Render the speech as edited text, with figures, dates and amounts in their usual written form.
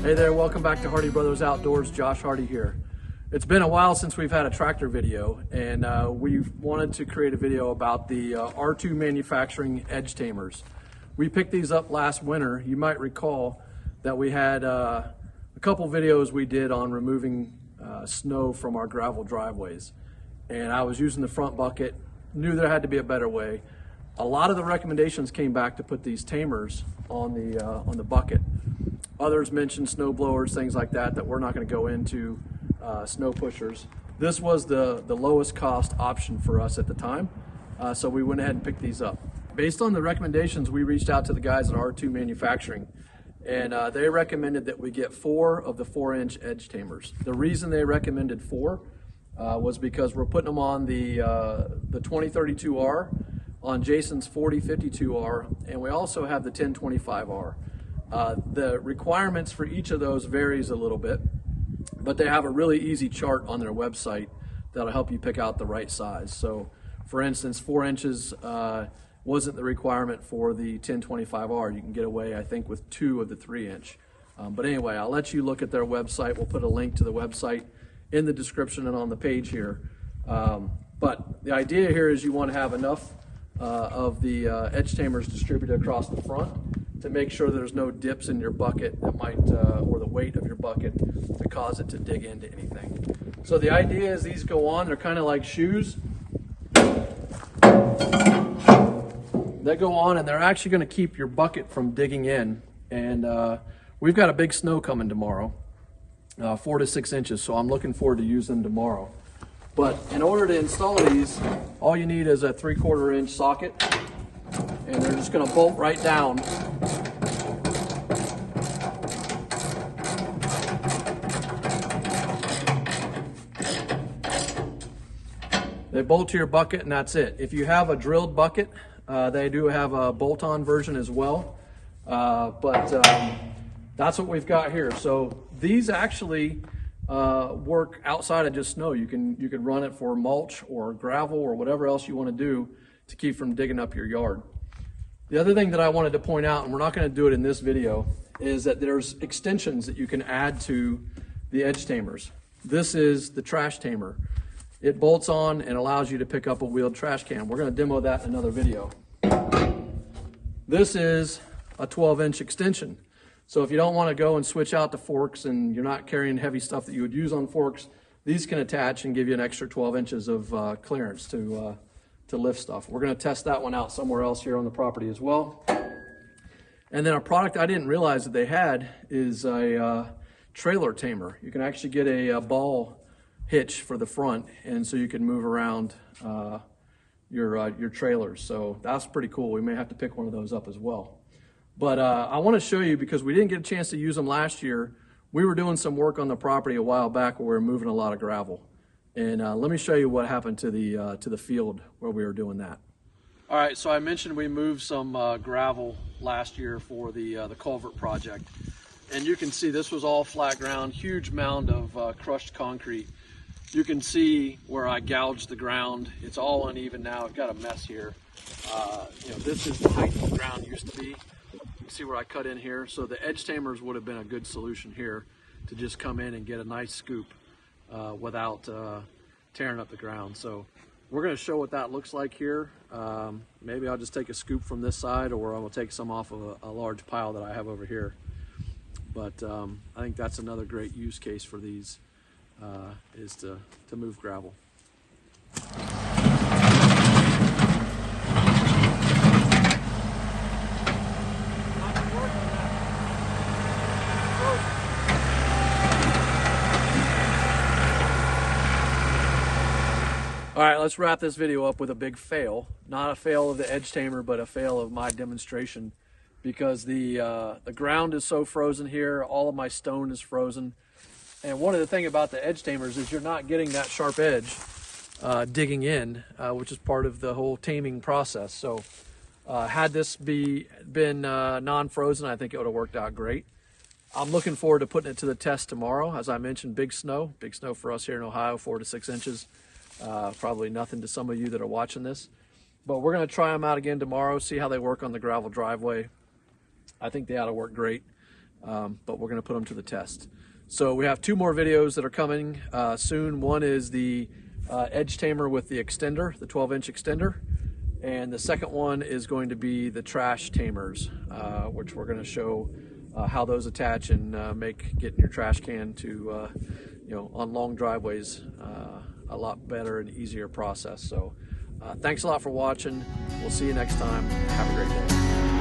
Hey there, welcome back to Hardy Brothers Outdoors. Josh Hardy here. It's been a while since we've had a tractor video, and we've wanted to create a video about the R2Manufacturing Edge Tamers. We picked these up last winter. You might recall that we had a couple videos we did on removing snow from our gravel driveways. And I was using the front bucket, knew there had to be a better way. A lot of the recommendations came back to put these Tamers on the bucket. Others mentioned snow blowers, things like that, that we're not going to go into, snow pushers. This was the lowest cost option for us at the time, so we went ahead and picked these up. Based on the recommendations, we reached out to the guys at R2 Manufacturing, and they recommended that we get 4 of the 4-inch Edge Tamers. The reason they recommended 4 was because we're putting them on the 2032R, on Jason's 4052R, and we also have the 1025R. The requirements for each of those varies a little bit, but they have a really easy chart on their website that'll help you pick out the right size. So for instance, 4 inches wasn't the requirement for the 1025R. You can get away, I think, with 2 of the 3-inch. But anyway, I'll let you look at their website. We'll put a link to the website in the description and on the page here. But the idea here is you want to have enough of the Edge Tamers distributed across the front to make sure there's no dips in your bucket that might, or the weight of your bucket to cause it to dig into anything. So the idea is these go on, they're kind of like shoes. They go on and they're actually going to keep your bucket from digging in. And we've got a big snow coming tomorrow, 4 to 6 inches, so I'm looking forward to use them tomorrow. But in order to install these, all you need is a 3/4 inch socket, and they're just going to bolt right down. They bolt to your bucket and that's it. If you have a drilled bucket, they do have a bolt-on version as well, but that's what we've got here. So these actually work outside of just snow. You can run it for mulch or gravel or whatever else you want to do to keep from digging up your yard. The other thing that I wanted to point out, and we're not going to do it in this video, is that there's extensions that you can add to the Edge Tamers. This is the trash tamer. It bolts on and allows you to pick up a wheeled trash can. We're going to demo that in another video. This is a 12-inch extension. So if you don't want to go and switch out the forks and you're not carrying heavy stuff that you would use on forks, these can attach and give you an extra 12 inches of clearance to lift stuff. We're going to test that one out somewhere else here on the property as well. And then a product I didn't realize that they had is a trailer tamer. You can actually get a ball hitch for the front, and so you can move around your trailers. So that's pretty cool. We may have to pick one of those up as well. But I want to show you, because we didn't get a chance to use them last year. We were doing some work on the property a while back where we were moving a lot of gravel. And let me show you what happened to the field where we were doing that. All right, so I mentioned we moved some gravel last year for the culvert project. And you can see this was all flat ground, huge mound of crushed concrete. You can see where I gouged the ground. It's all uneven now. I've got a mess here. This is the height the ground used to be. You can see where I cut in here. So the Edge Tamers would have been a good solution here to just come in and get a nice scoop without tearing up the ground. So we're going to show what that looks like here. Maybe I'll just take a scoop from this side, or I will take some off of a large pile that I have over here. But I think that's another great use case for these. Is to move gravel. All right, let's wrap this video up with a big fail. Not a fail of the Edge Tamer, but a fail of my demonstration, because the ground is so frozen here. All of my stone is frozen. And one of the things about the Edge Tamers is you're not getting that sharp edge digging in, which is part of the whole taming process. So had this been non-frozen, I think it would have worked out great. I'm looking forward to putting it to the test tomorrow. As I mentioned, big snow for us here in Ohio, 4 to 6 inches. Probably nothing to some of you that are watching this. But we're going to try them out again tomorrow, see how they work on the gravel driveway. I think they ought to work great. but we're going to put them to the test. So we have 2 more videos that are coming soon. One is the edge tamer with the extender, the 12-inch extender, and the second one is going to be the trash tamers, which we're going to show how those attach and make getting your trash can to on long driveways a lot better and easier process. So thanks a lot for watching. We'll see you next time. Have a great day.